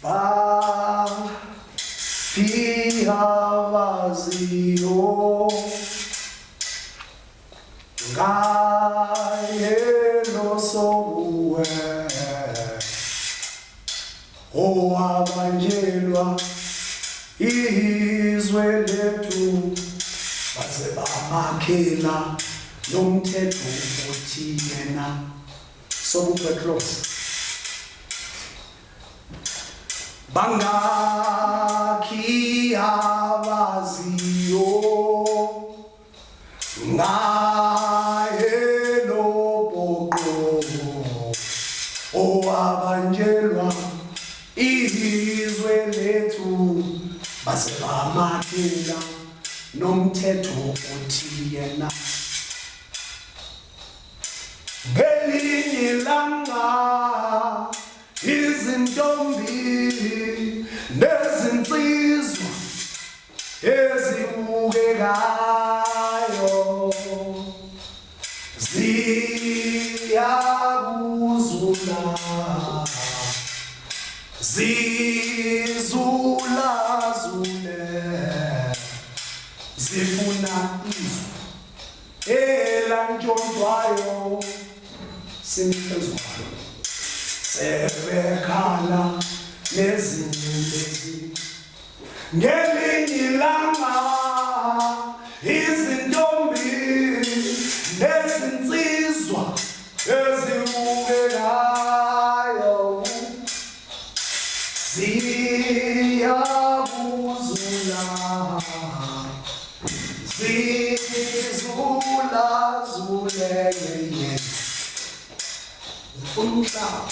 Baphi Abaziyo Ikaye no Sobukwe owabanjelwa izwe lethu baze bamakhela nomthetho uthi yena Sobukwe Prof Baphi Abaziyo Ikaye no owabanjelwa izwe lethu baze bamakhela nomthetho uthi yena ngelinye ilanga izintombi nezinsizwa ezibukekayo zizulazule zifuna izwi elantshontshwayo simphezulu sebekhala nezinlezi ngelinye ilanga izintombi nezinsizwa ezibukekayo ziyakuzula zizulazule zifuna umhlaba